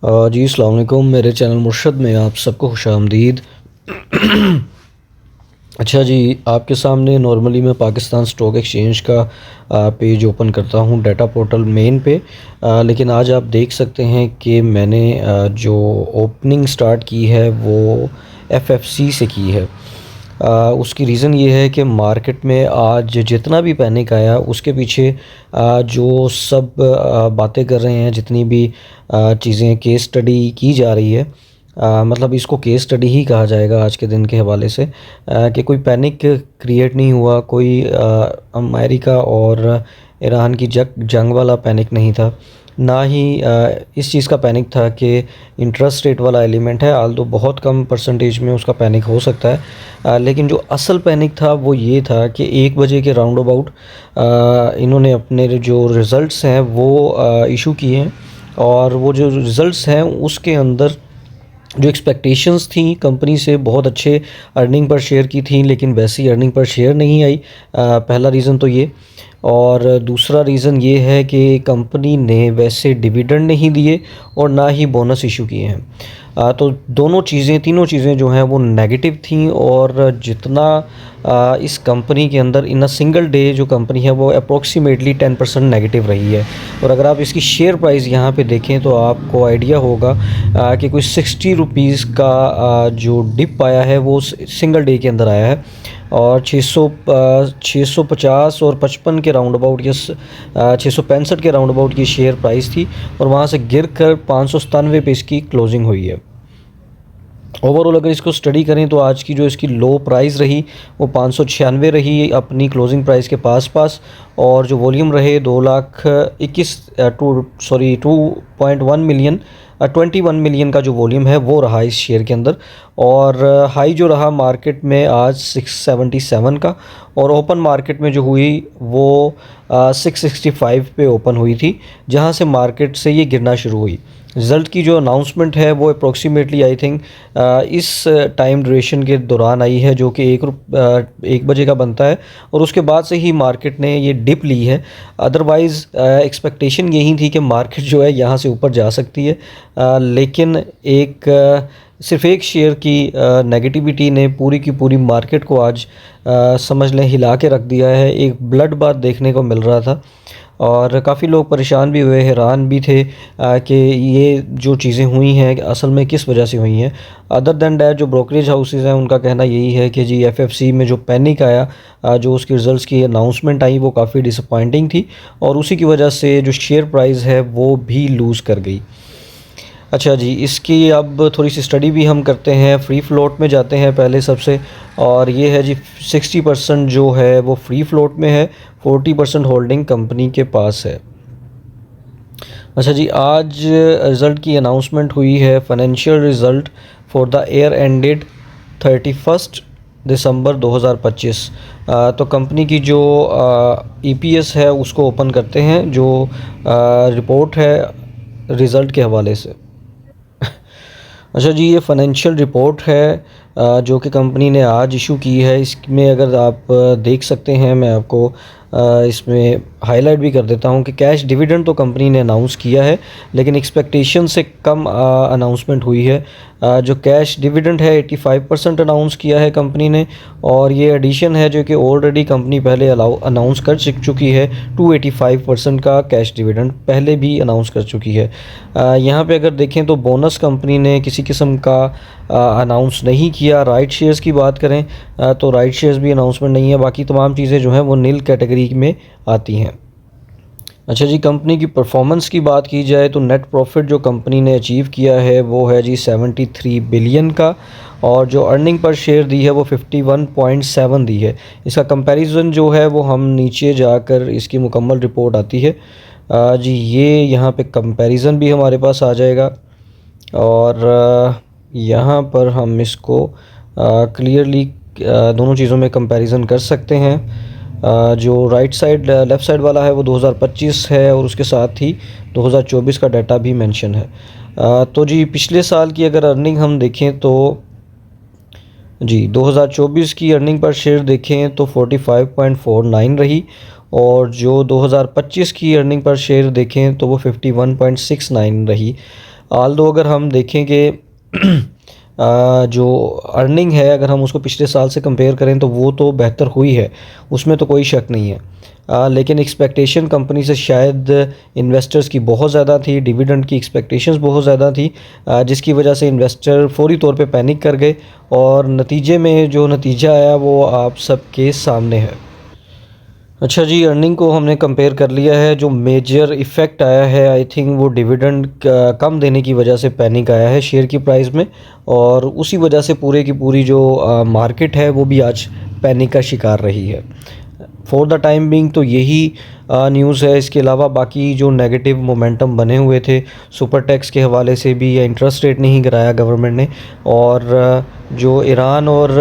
जी अस्सलाम वालेकुम। मेरे चैनल मुर्शद में आप सबको खुशामदीद। अच्छा जी, आपके सामने नॉर्मली मैं पाकिस्तान स्टॉक एक्सचेंज का पेज ओपन करता हूँ डाटा पोर्टल मेन पे। लेकिन आज आप देख सकते हैं कि मैंने जो ओपनिंग स्टार्ट की है वो एफएफसी से की है। उसकी रीज़न ये है कि मार्केट में आज जितना भी पैनिक आया उसके पीछे जो सब बातें कर रहे हैं, जितनी भी चीज़ें केस स्टडी की जा रही है, मतलब इसको केस स्टडी ही कहा जाएगा आज के दिन के हवाले से, कि कोई पैनिक क्रिएट नहीं हुआ, कोई अमेरिका और ईरान की जंग वाला पैनिक नहीं था, ना ही इस चीज़ का पैनिक था कि इंटरेस्ट रेट वाला एलिमेंट है, आल तो बहुत कम परसेंटेज में उसका पैनिक हो सकता है। लेकिन जो असल पैनिक था वो ये था कि 1 बजे के राउंड अबाउट इन्होंने अपने जो रिज़ल्ट्स हैं वो इशू किए हैं, और वो जो रिज़ल्ट्स हैं उसके अंदर जो एक्सपेक्टेशंस थी कंपनी से बहुत अच्छे अर्निंग पर शेयर की थी, लेकिन वैसी अर्निंग पर शेयर नहीं आई। पहला रीज़न तो ये, और दूसरा रीज़न ये है कि कंपनी ने वैसे डिविडेंड नहीं दिए और ना ही बोनस इशू किए हैं। तो तीनों चीज़ें जो हैं वो नेगेटिव थी, और जितना इस कंपनी के अंदर इन अ सिंगल डे जो कंपनी है वो अप्रोक्सीमेटली 10% नेगेटिव रही है। और अगर आप इसकी शेयर प्राइस यहाँ पे देखें तो आपको आइडिया होगा कि कोई 60 रुपीज़ का जो डिप आया है वो सिंगल डे के अंदर आया है, और 650 और 55 के राउंड अबाउट या 665 के राउंड अबाउट की शेयर प्राइस थी, और वहाँ से गिर कर 597 पे इसकी क्लोजिंग हुई है। ओवरऑल अगर इसको स्टडी करें तो आज की जो इसकी लो प्राइस रही वो 596 रही अपनी क्लोजिंग प्राइस के पास, और जो वॉल्यूम रहे 2.1 मिलियन 21 मिलियन का जो वॉल्यूम है वो रहा इस शेयर के अंदर। और हाई जो रहा मार्केट में आज 677 का, और ओपन मार्केट में जो हुई वो 665 पे ओपन हुई थी, जहां से मार्केट से ये गिरना शुरू हुई। रिज़ल्ट की जो अनाउंसमेंट है वो अप्रोक्सीमेटली आई थिंक इस टाइम ड्यूरेशन के दौरान आई है, जो कि 1 बजे का बनता है, और उसके बाद से ही मार्केट ने ये डिप ली है। अदरवाइज़ एक्सपेक्टेशन यही थी कि मार्केट जो है यहाँ से ऊपर जा सकती है, लेकिन सिर्फ एक शेयर की नेगेटिविटी ने पूरी की पूरी मार्केट को आज समझ लें हिला के रख दिया है। एक ब्लड बाथ देखने को मिल रहा था, और काफ़ी लोग परेशान भी हुए, हैरान भी थे कि ये जो चीज़ें हुई हैं असल में किस वजह से हुई हैं। अदर दैन डैट जो ब्रोकरेज हाउसेज़ हैं उनका कहना यही है कि जी एफएफसी में जो पैनिक आया, जो उसके रिज़ल्ट्स की अनाउंसमेंट आई वो काफ़ी डिसअपॉइंटिंग थी, और उसी की वजह से जो शेयर प्राइस है वो भी लूज़ कर गई। अच्छा जी, इसकी अब थोड़ी सी स्टडी भी हम करते हैं। फ्री फ्लोट में जाते हैं पहले सबसे, और ये है जी 60% जो है वो फ्री फ्लोट में है, 40% होल्डिंग कंपनी के पास है। अच्छा जी, आज रिज़ल्ट की अनाउंसमेंट हुई है, financial result for the year ended 31 दिसंबर 2025। तो कंपनी की जो ईपीएस है उसको ओपन करते हैं, जो रिपोर्ट है रिज़ल्ट के हवाले से। अच्छा जी, ये फाइनेंशियल रिपोर्ट है जो कि कंपनी ने आज इशू की है। इसमें अगर आप देख सकते हैं, मैं आपको इसमें हाईलाइट भी कर देता हूँ कि कैश डिविडेंड तो कंपनी ने अनाउंस किया है, लेकिन एक्सपेक्टेशन से कम अनाउंसमेंट हुई है। जो कैश डिविडेंड है 85% अनाउंस किया है कंपनी ने, और ये एडिशन है जो कि ऑलरेडी कंपनी पहले अनाउंस कर चुकी है। 285% का कैश डिविडेंड पहले भी अनाउंस कर चुकी है। यहाँ पे अगर देखें तो बोनस कंपनी ने किसी किस्म का अनाउंस नहीं किया। राइट शेयर्स की बात करें तो राइट शेयर्स भी अनाउंसमेंट नहीं है, बाकी तमाम चीज़ें जो हैं वो नील कैटेगरी में आती हैं। अच्छा जी, कंपनी की परफॉर्मेंस की बात की जाए तो नेट प्रॉफिट जो कंपनी ने अचीव किया है वो है जी 73 बिलियन का, और जो अर्निंग पर शेयर दी है वो 51.7 दी है। इसका कंपैरिजन जो है वो हम नीचे जाकर इसकी मुकम्मल रिपोर्ट आती है जी, ये यहाँ पे कंपैरिजन भी हमारे पास आ जाएगा, और यहाँ पर हम इसको क्लियरली दोनों चीज़ों में कंपैरिजन कर सकते हैं। जो लेफ़्ट साइड वाला है वो 2025 है, और उसके साथ ही 2024 का डाटा भी मेंशन है। तो जी पिछले साल की अगर अर्निंग हम देखें तो जी 2024 की अर्निंग पर शेयर देखें तो 45.49 रही, और जो 2025 की अर्निंग पर शेयर देखें तो वो 51.69 रही। ऑल्दो अगर हम देखें कि जो अर्निंग है अगर हम उसको पिछले साल से कंपेयर करें तो वो तो बेहतर हुई है, उसमें तो कोई शक नहीं है। लेकिन एक्सपेक्टेशन कंपनी से शायद इन्वेस्टर्स की बहुत ज़्यादा थी, डिविडेंड की एक्सपेक्टेशंस बहुत ज़्यादा थी, जिसकी वजह से इन्वेस्टर फौरी तौर पे पैनिक कर गए और नतीजे में जो नतीजा आया वो आप सबके सामने है। अच्छा जी, अर्निंग को हमने कंपेयर कर लिया है। जो मेजर इफ़ेक्ट आया है आई थिंक वो डिविडेंड कम देने की वजह से पैनिक आया है शेयर की प्राइस में, और उसी वजह से पूरे की पूरी जो मार्केट है वो भी आज पैनिक का शिकार रही है। फॉर द टाइम बिंग तो यही न्यूज़ है। इसके अलावा बाकी जो नेगेटिव मोमेंटम बने हुए थे सुपर टैक्स के हवाले से भी, या इंटरेस्ट रेट नहीं गिराया गवर्नमेंट ने, और जो ईरान और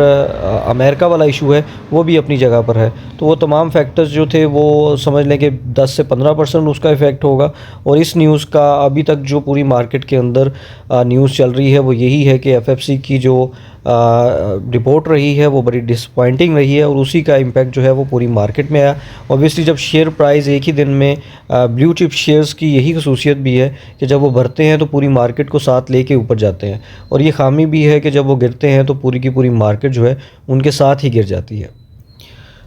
अमेरिका वाला इशू है वो भी अपनी जगह पर है। तो वो तमाम फैक्टर्स जो थे वो समझ लें कि 10 से 15% उसका इफ़ेक्ट होगा। और इस न्यूज़ का अभी तक जो पूरी मार्केट के अंदर न्यूज़ चल रही है वो यही है कि एफएफसी की जो रिपोर्ट रही है वो बड़ी डिसपॉइंटिंग रही है, और उसी का इम्पैक्ट जो है वो पूरी मार्केट में आया। ऑब्वियसली जब शेयर प्राइस एक ही दिन में, ब्लू चिप शेयर्स की यही खसूसियत भी है कि जब वो बढ़ते हैं तो पूरी मार्केट को साथ लेके ऊपर जाते हैं, और ये खामी भी है कि जब वो गिरते हैं तो पूरी की पूरी मार्केट जो है उनके साथ ही गिर जाती है।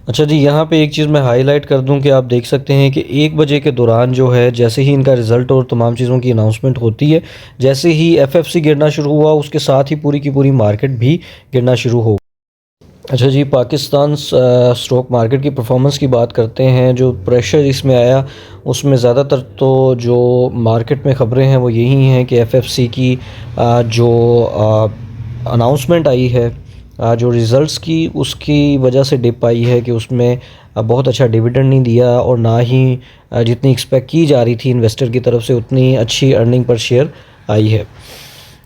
अच्छा जी, यहाँ पे एक चीज़ मैं हाईलाइट कर दूं कि आप देख सकते हैं कि 1 बजे के दौरान जो है, जैसे ही इनका रिज़ल्ट और तमाम चीज़ों की अनाउंसमेंट होती है, जैसे ही एफएफसी गिरना शुरू हुआ उसके साथ ही पूरी की पूरी मार्केट भी गिरना शुरू हो। अच्छा जी, पाकिस्तान स्टॉक मार्केट की परफॉर्मेंस की बात करते हैं। जो प्रेशर इसमें आया उसमें ज़्यादातर तो जो मार्केट में ख़बरें हैं वो यही हैं कि एफएफसी की जो अनाउंसमेंट आई है, जो रिज़ल्ट्स की, उसकी वजह से डिप आई है कि उसमें बहुत अच्छा डिविडेंड नहीं दिया, और ना ही जितनी एक्सपेक्ट की जा रही थी इन्वेस्टर की तरफ से उतनी अच्छी अर्निंग पर शेयर आई है।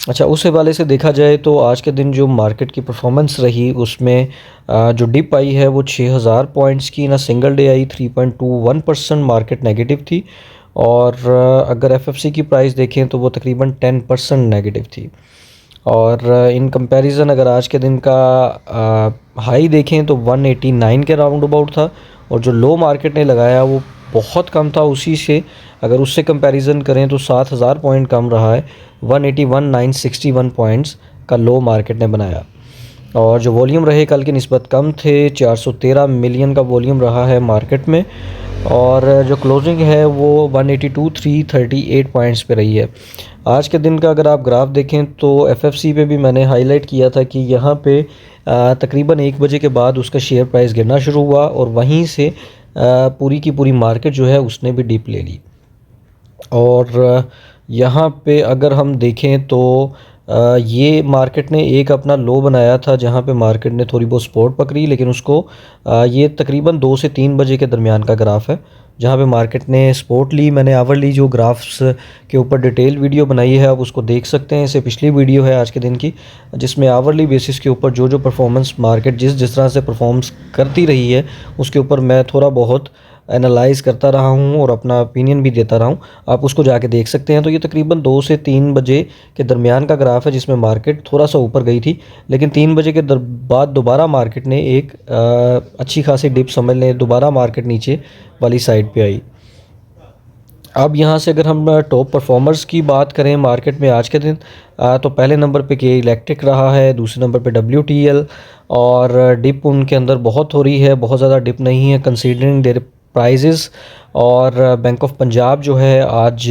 अच्छा, उस हवाले से देखा जाए तो आज के दिन जो मार्केट की परफॉर्मेंस रही उसमें जो डिप आई है वो 6000 पॉइंट्स की ना single day I, 3.21% market negative थी। और अगर एफएफसी की प्राइस देखें तो वो तकरीबन 10% नेगेटिव थी। और इन कंपैरिजन अगर आज के दिन का हाई देखें तो 189 के राउंड अबाउट था, और जो लो मार्केट ने लगाया वो बहुत कम था उसी से। अगर उससे कंपैरिजन करें तो 7000 पॉइंट कम रहा है, 181,961 पॉइंट्स का लो मार्केट ने बनाया। और जो वॉल्यूम रहे कल की निस्बत कम थे, 413 मिलियन का वॉल्यूम रहा है मार्केट में, और जो क्लोजिंग है वो 182,338 पॉइंट्स पे रही है। आज के दिन का अगर आप ग्राफ देखें तो एफएफसी पे भी मैंने हाईलाइट किया था कि यहाँ पे तकरीबन 1 बजे के बाद उसका शेयर प्राइस गिरना शुरू हुआ, और वहीं से पूरी की पूरी मार्केट जो है उसने भी डिप ले ली। और यहाँ पे अगर हम देखें तो ये मार्केट ने एक अपना लो बनाया था जहाँ पे मार्केट ने थोड़ी बहुत सपोर्ट पकड़ी, लेकिन उसको ये तकरीबन 2 से 3 बजे के दरमियान का ग्राफ है जहाँ पे मार्केट ने सपोर्ट ली। मैंने आवरली जो ग्राफ्स के ऊपर डिटेल वीडियो बनाई है आप उसको देख सकते हैं। इससे पिछली वीडियो है आज के दिन की, जिसमें आवरली बेसिस के ऊपर जो जो परफॉर्मेंस मार्केट जिस तरह से परफॉर्म्स करती रही है उसके ऊपर मैं थोड़ा बहुत एनालाइज़ करता रहा हूँ और अपना ओपिनियन भी देता रहा हूँ। आप उसको जाके देख सकते हैं। तो ये तकरीबन 2 से 3 बजे के दरमियान का ग्राफ है जिसमें मार्केट थोड़ा सा ऊपर गई थी, लेकिन 3 बजे के बाद दोबारा मार्केट ने एक अच्छी खासी डिप समझ लें, दोबारा मार्केट नीचे वाली साइड पे आई। अब यहाँ से अगर हम टॉप परफॉर्मर्स की बात करें मार्केट में आज के दिन, तो पहले नंबर पे के इलेक्ट्रिक रहा है, दूसरे नंबर पे WTL, और डिप उनके अंदर बहुत हो रही है, बहुत ज़्यादा डिप नहीं है कंसीडरिंग देयर प्राइजेस। और बैंक ऑफ पंजाब जो है आज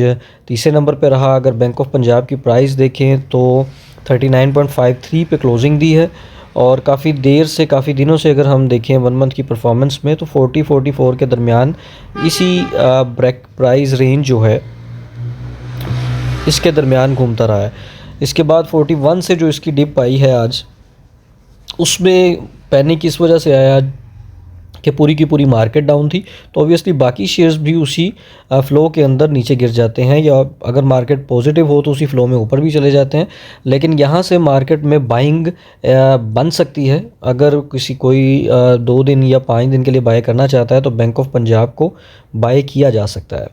तीसरे नंबर पे रहा। अगर बैंक ऑफ पंजाब की प्राइस देखें तो 39.53 पे क्लोजिंग दी है, और काफ़ी देर से, काफ़ी दिनों से अगर हम देखें 1 मंथ की परफॉर्मेंस में तो 40-44 के दरमियान इसी ब्रेक प्राइस रेंज जो है इसके दरमियान घूमता रहा है। इसके बाद 41 से जो इसकी डिप आई है आज, उसमें पैनिक इस वजह से आया कि पूरी की पूरी मार्केट डाउन थी, तो ऑब्वियसली बाकी शेयर्स भी उसी फ़्लो के अंदर नीचे गिर जाते हैं, या अगर मार्केट पॉजिटिव हो तो उसी फ़्लो में ऊपर भी चले जाते हैं। लेकिन यहाँ से मार्केट में बाइंग बन सकती है। अगर कोई 2 दिन या 5 दिन के लिए बाय करना चाहता है तो बैंक ऑफ पंजाब को बाय किया जा सकता है।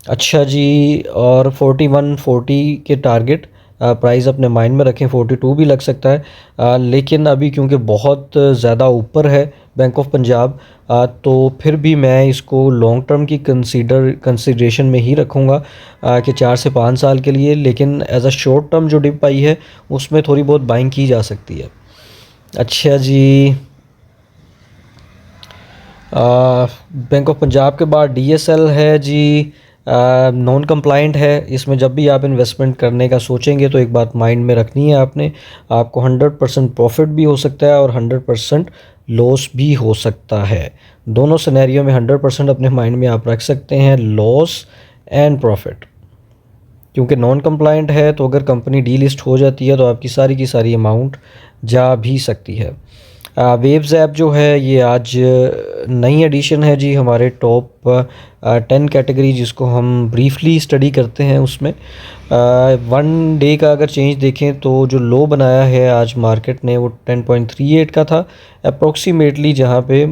अच्छा जी, और 4140 के टारगेट प्राइस अपने माइंड में रखें, 42 भी लग सकता है, लेकिन अभी क्योंकि बहुत ज़्यादा ऊपर है बैंक ऑफ पंजाब, तो फिर भी मैं इसको लॉन्ग टर्म की कंसिडरेशन में ही रखूँगा कि 4 से 5 साल के लिए। लेकिन एज अ शॉर्ट टर्म जो डिप आई है उसमें थोड़ी बहुत बाइंग की जा सकती है। अच्छा जी, बैंक ऑफ पंजाब के बाद DSL है जी, नॉन कंप्लाइंट है। इसमें जब भी आप इन्वेस्टमेंट करने का सोचेंगे तो एक बात माइंड में रखनी है आपने, आपको 100% प्रॉफिट भी हो सकता है और 100% लॉस भी हो सकता है। दोनों सिनेरियो में 100% अपने माइंड में आप रख सकते हैं, लॉस एंड प्रॉफिट। क्योंकि नॉन कंप्लाइंट है तो अगर कंपनी डीलिस्ट हो जाती है तो आपकी सारी की सारी अमाउंट जा भी सकती है। वेव्स ऐप जो है ये आज नई एडिशन है जी हमारे टॉप 10 कैटेगरी, जिसको हम ब्रीफली स्टडी करते हैं। उसमें 1 डे का अगर चेंज देखें तो जो लो बनाया है आज मार्केट ने वो 10.38 का था अप्रोक्सीमेटली, जहाँ पे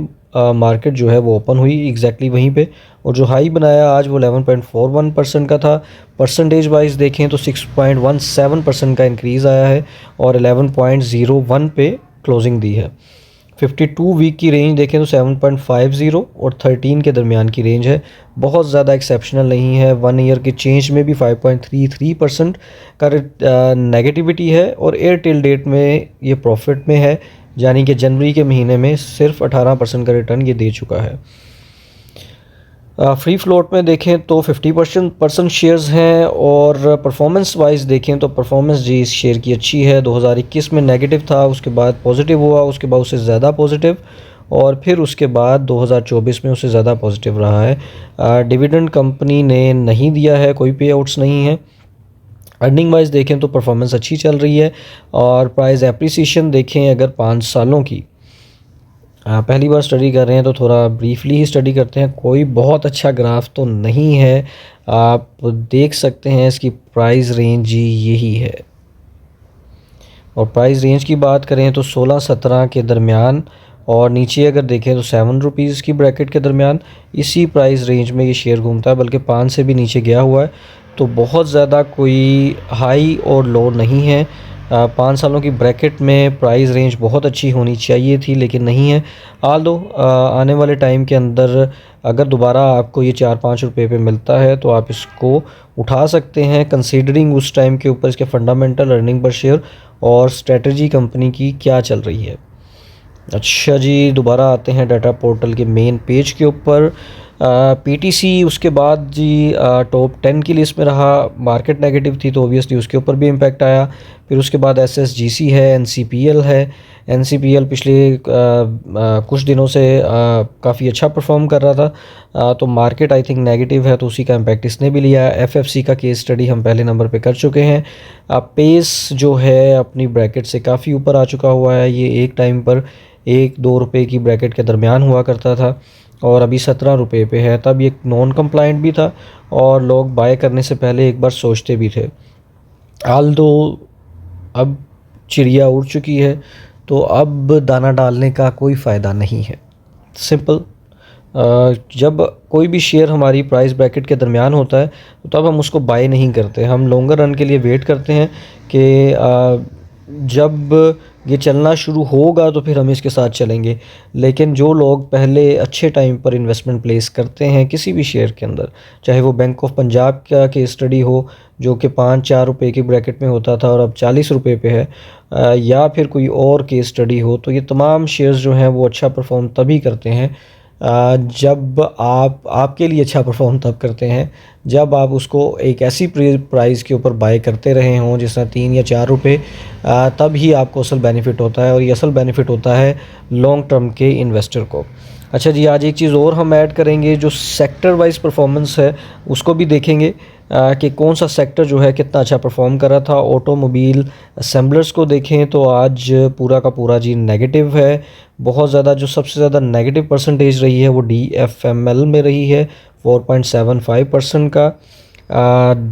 मार्केट जो है वो ओपन हुई एग्जैक्टली वहीं पे। और जो हाई बनाया आज वो 11.41% का था। परसेंटेज वाइज देखें तो 6.17% का इंक्रीज़ आया है और 11.01 पे क्लोजिंग दी है। 52 वीक की रेंज देखें तो 7.50 और 13 के दरमियान की रेंज है, बहुत ज़्यादा एक्सेप्शनल नहीं है। 1 ईयर के चेंज में भी 5.33% का नेगेटिविटी है और एयरटेल डेट में ये प्रॉफिट में है, यानी कि जनवरी के महीने में सिर्फ 18% का रिटर्न ये दे चुका है। फ्री फ्लोट में देखें तो 50% शेयर्स हैं और परफॉर्मेंस वाइज देखें तो परफॉर्मेंस जी इस शेयर की अच्छी है। 2021 में नेगेटिव था, उसके बाद पॉजिटिव हुआ, उसके बाद उससे ज़्यादा पॉजिटिव, और फिर उसके बाद 2024 में उससे ज़्यादा पॉजिटिव रहा है। डिविडेंड कंपनी ने नहीं दिया है, कोई पे आउट्स नहीं है। अर्निंग वाइज देखें तो परफॉर्मेंस अच्छी चल रही है और प्राइस एप्रिसिएशन देखें अगर 5 सालों की, पहली बार स्टडी कर रहे हैं तो थोड़ा ब्रीफली ही स्टडी करते हैं। कोई बहुत अच्छा ग्राफ तो नहीं है, आप देख सकते हैं इसकी प्राइस रेंज ही यही है। और प्राइस रेंज की बात करें तो 16-17 के दरमियान, और नीचे अगर देखें तो 7 रुपीज़ की ब्रैकेट के दरमियान इसी प्राइस रेंज में ये शेयर घूमता है, बल्कि 5 से भी नीचे गया हुआ है। तो बहुत ज़्यादा कोई हाई और लो नहीं है। 5 सालों की ब्रैकेट में प्राइस रेंज बहुत अच्छी होनी चाहिए थी लेकिन नहीं है। आलो आने वाले टाइम के अंदर अगर दोबारा आपको ये 4-5 रुपये पे मिलता है तो आप इसको उठा सकते हैं, कंसीडरिंग उस टाइम के ऊपर इसके फंडामेंटल, अर्निंग पर शेयर और स्ट्रेटजी कंपनी की क्या चल रही है। अच्छा जी, दोबारा आते हैं डाटा पोर्टल के मेन पेज के ऊपर। PTC उसके बाद जी टॉप 10 की लिस्ट में रहा। मार्केट नेगेटिव थी तो ओबियसली उसके ऊपर भी इम्पैक्ट आया। फिर उसके बाद SSGC है, NCPL है। NCPL पिछले कुछ दिनों से काफ़ी अच्छा परफॉर्म कर रहा था, तो मार्केट आई थिंक नेगेटिव है तो उसी का इम्पैक्ट इसने भी लिया। FFC का केस स्टडी हम पहले नंबर पे कर चुके हैं। पेस जो है अपनी ब्रैकेट से काफ़ी ऊपर आ चुका हुआ है। ये एक टाइम पर 1-2 रुपये की ब्रैकेट के दरमियान हुआ करता था और अभी 17 रुपये पे है। तब ये नॉन कंप्लाइंट भी था और लोग बाय करने से पहले एक बार सोचते भी थे। हाल दो अब चिड़िया उड़ चुकी है तो अब दाना डालने का कोई फ़ायदा नहीं है। सिंपल। जब कोई भी शेयर हमारी प्राइस ब्रैकेट के दरमियान होता है तो तब हम उसको बाय नहीं करते, हम लॉन्गर रन के लिए वेट करते हैं कि जब ये चलना शुरू होगा तो फिर हम इसके साथ चलेंगे। लेकिन जो लोग पहले अच्छे टाइम पर इन्वेस्टमेंट प्लेस करते हैं किसी भी शेयर के अंदर, चाहे वो बैंक ऑफ पंजाब का केस स्टडी हो जो कि 5-4 रुपये की ब्रैकेट में होता था और अब 40 रुपये पे है, या फिर कोई और केस स्टडी हो, तो ये तमाम शेयर्स जो हैं वो अच्छा परफॉर्म तभी करते हैं जब आपके लिए अच्छा परफॉर्म तब करते हैं जब आप उसको एक ऐसी प्राइस के ऊपर बाय करते रहे हों जिस तरह 3 या 4 रुपये, तब ही आपको असल बेनिफिट होता है और ये असल बेनिफिट होता है लॉन्ग टर्म के इन्वेस्टर को। अच्छा जी, आज एक चीज़ और हम ऐड करेंगे, जो सेक्टर वाइज परफॉर्मेंस है उसको भी देखेंगे कि कौन सा सेक्टर जो है कितना अच्छा परफॉर्म कर रहा था। ऑटोमोबाइल असेंबलर्स को देखें तो आज पूरा का पूरा जी नेगेटिव है। बहुत ज़्यादा जो सबसे ज़्यादा नेगेटिव परसेंटेज रही है वो DFML में रही है, 4.75% का।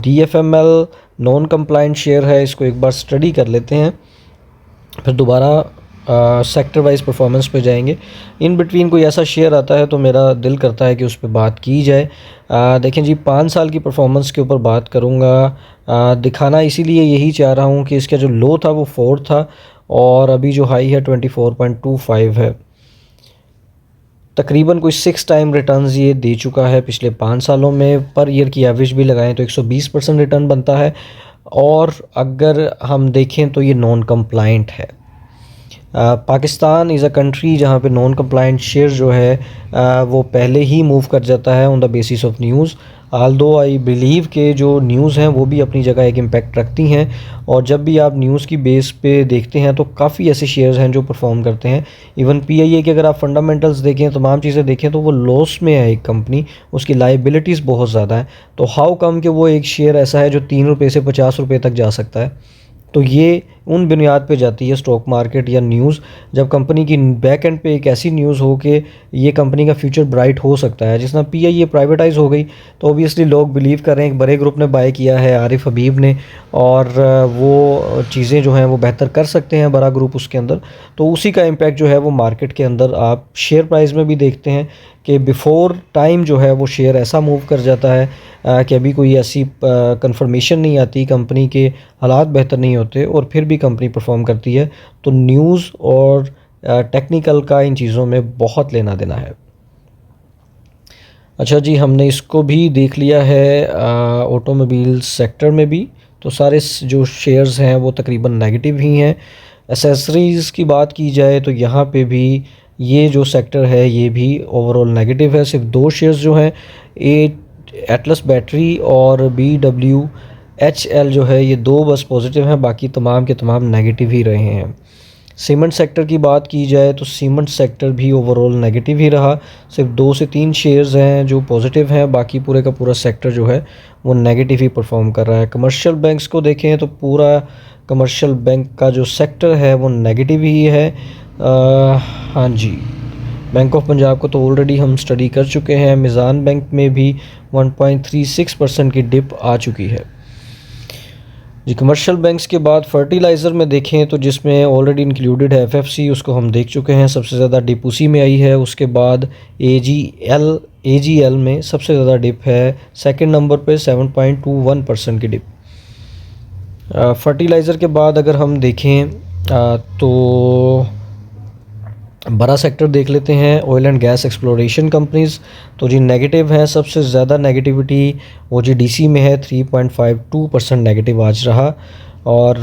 DFML नॉन कंप्लाइंट शेयर है, इसको एक बार स्टडी कर लेते हैं फिर दोबारा सेक्टर वाइज परफॉर्मेंस पे जाएंगे। इन बिटवीन कोई ऐसा शेयर आता है तो मेरा दिल करता है कि उस पर बात की जाए। देखें जी, 5 साल की परफॉर्मेंस के ऊपर बात करूँगा। दिखाना इसीलिए यही चाह रहा हूँ कि इसका जो लो था वो 4 था और अभी जो हाई है 24.25 है। तकरीबन कोई 6 टाइम रिटर्न्स ये दे चुका है पिछले 5 सालों में। पर ईयर की एवरेज भी लगाएं तो 120% रिटर्न बनता है। और अगर हम देखें तो ये नॉन कंप्लाइंट है। पाकिस्तान इज़ अ कंट्री जहाँ पे नॉन कंप्लाइंट शेयर जो है वो पहले ही मूव कर जाता है on the basis of news. Aldous I believe के जो न्यूज़ हैं वो भी अपनी जगह एक इम्पैक्ट रखती हैं। और जब भी आप न्यूज़ की बेस पे देखते हैं तो काफ़ी ऐसे शेयर्स हैं जो परफॉर्म करते हैं। इवन पीआईए के अगर आप फंडामेंटल्स देखें, तमाम चीज़ें देखें तो वो लॉस में है एक कंपनी, उसकी लाइबिलिटीज़ बहुत ज़्यादा है। तो हाउ कम कि वो एक शेयर ऐसा है जो 3 रुपये से 50 रुपये तक जा सकता है। तो ये उन बुनियाद पे जाती है स्टॉक मार्केट या न्यूज़, जब कंपनी की बैक एंड पे एक ऐसी न्यूज़ हो कि ये कंपनी का फ्यूचर ब्राइट हो सकता है। जिस तरह पीआईए प्राइवेटाइज हो गई तो ऑब्वियसली लोग बिलीव कर रहे हैं, एक बड़े ग्रुप ने बाय किया है, आरिफ हबीब ने, और वो चीज़ें जो हैं वो बेहतर कर सकते हैं बड़ा ग्रुप उसके अंदर। तो उसी का इम्पैक्ट जो है वो मार्केट के अंदर आप शेयर प्राइस में भी देखते हैं कि बिफ़ोर टाइम जो है वो शेयर ऐसा मूव कर जाता है कि अभी कोई ऐसी कंफर्मेशन नहीं आती, कंपनी के हालात बेहतर नहीं होते और फिर भी कंपनी परफॉर्म करती है। तो न्यूज़ और टेक्निकल का इन चीज़ों में बहुत लेना देना है। अच्छा जी, हमने इसको भी देख लिया है ऑटोमोबाइल सेक्टर में भी। तो सारे जो शेयर्स हैं वो तकरीबन नेगेटिव ही हैं। एसेसरीज़ की बात की जाए तो यहाँ पे भी ये जो सेक्टर है ये भी ओवरऑल नेगेटिव है। सिर्फ 2 शेयर्स जो हैं, एटलस बैटरी और BWHL जो है, ये 2 बस पॉजिटिव हैं, बाकी तमाम के तमाम नेगेटिव ही रहे हैं। सीमेंट सेक्टर की बात की जाए तो सीमेंट सेक्टर भी ओवरऑल नेगेटिव ही रहा। सिर्फ 2 से 3 शेयर्स हैं जो पॉजिटिव हैं, बाकी पूरे का पूरा सेक्टर जो है वो नेगेटिव ही परफॉर्म कर रहा है। कमर्शियल बैंक्स को देखें तो पूरा कमर्शियल बैंक का जो सेक्टर है वो नेगेटिव ही है। हाँ जी, बैंक ऑफ पंजाब को तो ऑलरेडी हम स्टडी कर चुके हैं। मिज़ान बैंक में भी 1.36% की डिप आ चुकी है जी। कमर्शियल बैंक्स के बाद फर्टिलाइज़र में देखें तो जिसमें ऑलरेडी इंक्लूडेड है एफएफसी, उसको हम देख चुके हैं, सबसे ज़्यादा डिप उसी में आई है। उसके बाद एजीएल में सबसे ज़्यादा डिप है, सेकंड नंबर पे 7.21% की डिप। फर्टिलाइज़र के बाद अगर हम देखें तो बड़ा सेक्टर देख लेते हैं, oil and gas exploration companies. तो जी नेगेटिव हैं, सबसे ज़्यादा नेगेटिविटी OGDC में है, 3.52% नेगेटिव आज रहा। और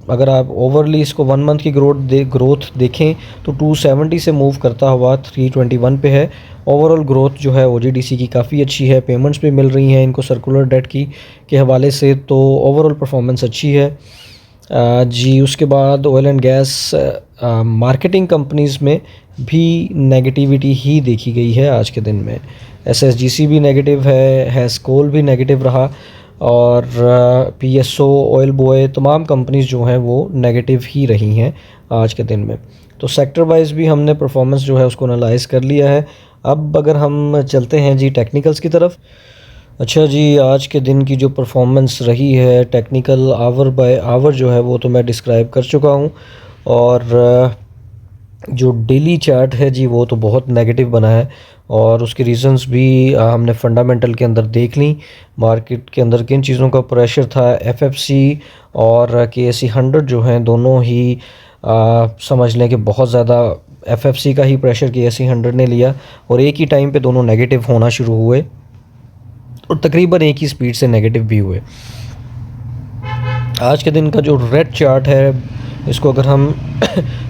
अगर आप ओवरली इसको 1 मंथ की ग्रोथ देखें तो 270 से मूव करता हुआ 321 पे है। ओवरऑल ग्रोथ जो है OGDC की काफ़ी अच्छी है, पेमेंट्स भी मिल रही हैं इनको सर्कुलर डेट की के हवाले से, तो ओवरऑल परफॉर्मेंस अच्छी है जी। उसके बाद oil and gas marketing companies में भी नेगेटिविटी ही देखी गई है आज के दिन में। SSGC भी नेगेटिव है, हैस्कोल भी नेगेटिव रहा, और PSO, ऑयल बॉय, तमाम कंपनीज़ जो हैं वो नेगेटिव ही रही हैं आज के दिन में। तो सेक्टर वाइज भी हमने परफॉर्मेंस जो है उसको एनालाइज कर लिया है। अब अगर हम चलते हैं जी टेक्निकल्स की तरफ। अच्छा जी, आज के दिन की जो परफॉर्मेंस रही है टेक्निकल आवर बाय आवर जो है वो तो मैं डिस्क्राइब कर चुका हूँ। और जो डेली चार्ट है जी वो तो बहुत नेगेटिव बना है और उसके रीज़न्स भी हमने फंडामेंटल के अंदर देख ली। मार्केट के अंदर किन चीज़ों का प्रेशर था, FFC और KSE 100 जो हैं दोनों ही समझ लें कि बहुत ज़्यादा FFC का ही प्रेशर KSE 100 ने लिया और एक ही टाइम पे दोनों नेगेटिव होना शुरू हुए और तकरीबन एक ही स्पीड से नेगेटिव भी हुए। आज के दिन का जो रेड चार्ट है इसको अगर हम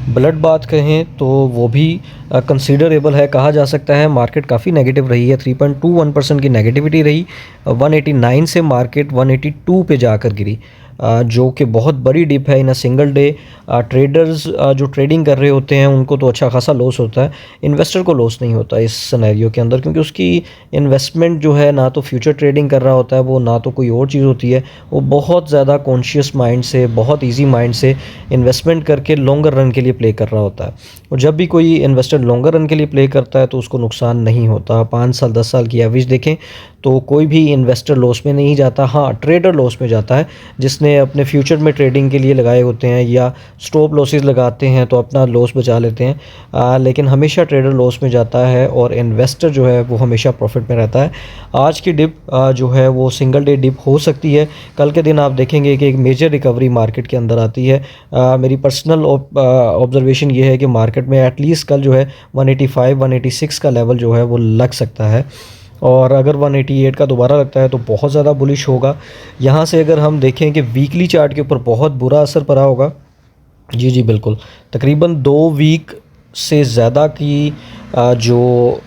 ब्लड बात कहें तो वो भी कंसीडरेबल है, कहा जा सकता है। मार्केट काफ़ी नेगेटिव रही है, 3.21% की नेगेटिविटी रही। 189 से मार्केट 182 पे जाकर गिरी, जो कि बहुत बड़ी डिप है इन अ सिंगल डे। ट्रेडर्स जो ट्रेडिंग कर रहे होते हैं उनको तो अच्छा खासा लॉस होता है, इन्वेस्टर को लॉस नहीं होता इस सिनेरियो के अंदर, क्योंकि उसकी इन्वेस्टमेंट जो है ना तो फ्यूचर ट्रेडिंग कर रहा होता है वो, ना तो कोई और चीज़ होती है। वो बहुत ज़्यादा कॉन्शियस माइंड से, बहुत ईजी माइंड से इन्वेस्टमेंट करके लॉन्गर रन के लिए प्ले कर रहा होता है। और जब भी कोई इन्वेस्टर लॉन्गर रन के लिए प्ले करता है तो उसको नुकसान नहीं होता। 5 साल 10 साल की एवरेज देखें तो कोई भी इन्वेस्टर लॉस में नहीं जाता। हाँ, ट्रेडर लॉस में जाता है जिसने अपने फ्यूचर में ट्रेडिंग के लिए लगाए होते हैं या स्टॉप लॉसेस लगाते हैं तो अपना लॉस बचा लेते हैं। लेकिन हमेशा ट्रेडर लॉस में जाता है और इन्वेस्टर जो है वो हमेशा प्रॉफिट में रहता है। आज की डिप जो है वो सिंगल डे डिप हो सकती है। कल के दिन आप देखेंगे कि एक मेजर रिकवरी मार्केट के अंदर आती है। मेरी पर्सनल ऑब्जर्वेशन ये है कि मार्केट में एटलीस्ट कल जो है 185 186 का लेवल जो है वो लग सकता है, और अगर 188 का दोबारा लगता है तो बहुत ज़्यादा बुलिश होगा। यहाँ से अगर हम देखें कि वीकली चार्ट के ऊपर बहुत बुरा असर पड़ा होगा। जी जी बिल्कुल, तकरीबन 2 वीक से ज़्यादा की जो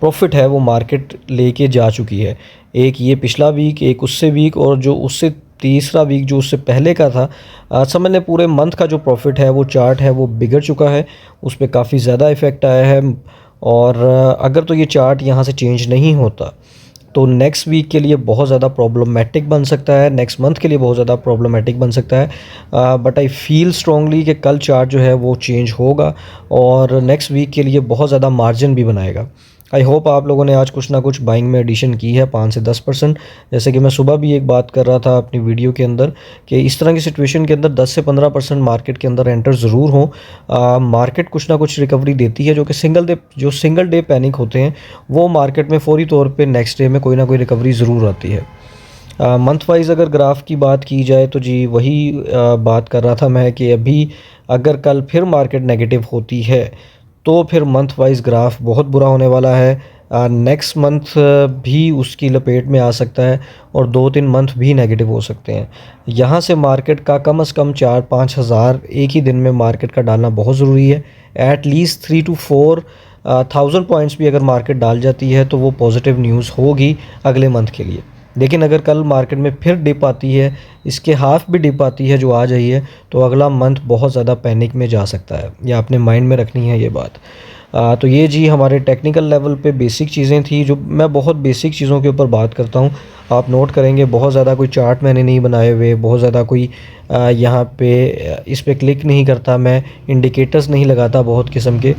प्रॉफिट है वो मार्केट लेके जा चुकी है। एक ये पिछला वीक, एक उससे वीक, और जो उससे तीसरा वीक जो उससे पहले का था। समझ लें पूरे मंथ का जो प्रॉफिट है वो चार्ट है वो बिगड़ चुका है, उस पर काफ़ी ज़्यादा इफ़ेक्ट आया है। और अगर तो ये चार्ट यहाँ से चेंज नहीं होता तो नेक्स्ट वीक के लिए बहुत ज़्यादा प्रॉब्लमेटिक बन सकता है, नेक्स्ट मंथ के लिए बहुत ज़्यादा प्रॉब्लमेटिक बन सकता है। बट आई फील स्ट्रांगली कि कल चार्ट जो है वो चेंज होगा और नेक्स्ट वीक के लिए बहुत ज़्यादा मार्जिन भी बनाएगा। आई होप आप लोगों ने आज कुछ ना कुछ बाइंग में एडिशन की है 5 से 10%। जैसे कि मैं सुबह भी एक बात कर रहा था अपनी वीडियो के अंदर कि इस तरह की सिचुएशन के अंदर 10 से 15% मार्केट के अंदर एंटर ज़रूर हो। मार्केट कुछ ना कुछ रिकवरी देती है, जो कि सिंगल डे पैनिक होते हैं वो मार्केट में फौरी तौर पे नेक्स्ट डे में कोई ना कोई रिकवरी ज़रूर आती है। मंथ वाइज अगर ग्राफ की बात की जाए तो जी वही बात कर रहा था मैं कि अभी अगर कल फिर मार्केट नेगेटिव होती है तो फिर मंथ वाइज ग्राफ बहुत बुरा होने वाला है। नेक्स्ट मंथ भी उसकी लपेट में आ सकता है और 2-3 मंथ भी नेगेटिव हो सकते हैं। यहाँ से मार्केट का कम से कम 4-5 हज़ार एक ही दिन में मार्केट का डालना बहुत ज़रूरी है। At least 3 to 4 thousand points भी अगर मार्केट डाल जाती है तो वो पॉजिटिव न्यूज़ होगी अगले मंथ के लिए। लेकिन अगर कल मार्केट में फिर डिप आती है, इसके हाफ भी डिप आती है जो आ जाई है, तो अगला मंथ बहुत ज़्यादा पैनिक में जा सकता है। ये आपने माइंड में रखनी है ये बात। तो ये जी हमारे टेक्निकल लेवल पे बेसिक चीज़ें थी, जो मैं बहुत बेसिक चीज़ों के ऊपर बात करता हूँ। आप नोट करेंगे बहुत ज़्यादा कोई चार्ट मैंने नहीं बनाए हुए, बहुत ज़्यादा कोई यहाँ पे इस पे क्लिक नहीं करता, मैं इंडिकेटर्स नहीं लगाता बहुत किस्म के।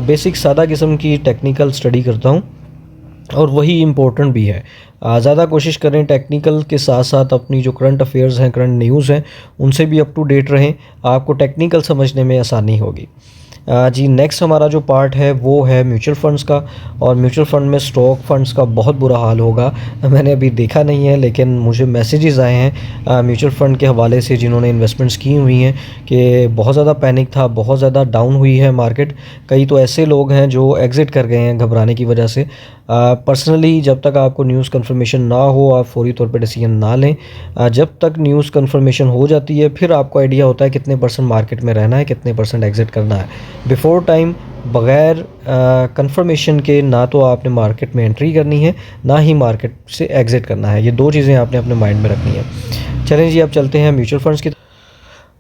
बेसिक सादा किस्म की टेक्निकल स्टडी करता हूँ और वही इम्पोर्टेंट भी है। ज़्यादा कोशिश करें टेक्निकल के साथ साथ अपनी जो करंट अफेयर्स हैं, करंट न्यूज़ हैं, उनसे भी अप टू डेट रहें, आपको टेक्निकल समझने में आसानी होगी। जी नेक्स्ट हमारा जो पार्ट है वो है म्यूचुअल फ़ंड्स का, और म्यूचुअल फ़ंड में स्टॉक फ़ंड्स का बहुत बुरा हाल होगा। मैंने अभी देखा नहीं है लेकिन मुझे मैसेजेस आए हैं म्यूचुअल फ़ंड के हवाले से जिन्होंने इन्वेस्टमेंट्स की हुई हैं कि बहुत ज़्यादा पैनिक था, बहुत ज़्यादा डाउन हुई है मार्केट। कई तो ऐसे लोग हैं जो एग्ज़िट कर गए हैं घबराने की वजह से। पर्सनली जब तक आपको न्यूज़ कंफर्मेशन ना हो आप फौरी तौर पे डिसीजन ना लें। जब तक न्यूज़ कंफर्मेशन हो जाती है फिर आपको आइडिया होता है कितने परसेंट मार्केट में रहना है, कितने परसेंट एग्ज़िट करना है। बिफ़ोर टाइम बग़ैर कंफर्मेशन के ना तो आपने मार्केट में एंट्री करनी है, ना ही मार्केट से एग्ज़िट करना है। ये 2 चीज़ें आपने अपने माइंड में रखनी है। चलें जी अब चलते हैं म्यूचुअल फ़ंड्स की।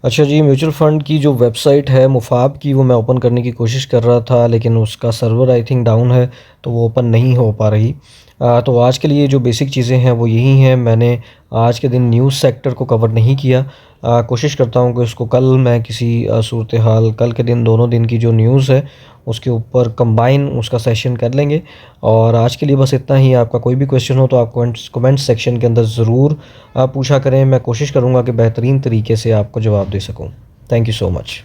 अच्छा जी, म्यूचुअल फ़ंड की जो वेबसाइट है मुफ़ाब की, वो मैं ओपन करने की कोशिश कर रहा था लेकिन उसका सर्वर आई थिंक डाउन है तो वो ओपन नहीं हो पा रही। तो आज के लिए जो बेसिक चीज़ें हैं वो यही हैं। मैंने आज के दिन न्यूज़ सेक्टर को कवर नहीं किया। कोशिश करता हूँ कि उसको कल मैं किसी सूरत हाल कल के दिन दोनों दिन की जो न्यूज़ है उसके ऊपर कंबाइन उसका सेशन कर लेंगे। और आज के लिए बस इतना ही। आपका कोई भी क्वेश्चन हो तो आप कमेंट सेक्शन के अंदर ज़रूर पूछा करें, मैं कोशिश करूँगा कि बेहतरीन तरीके से आपको जवाब दे सकूँ। Thank you so much.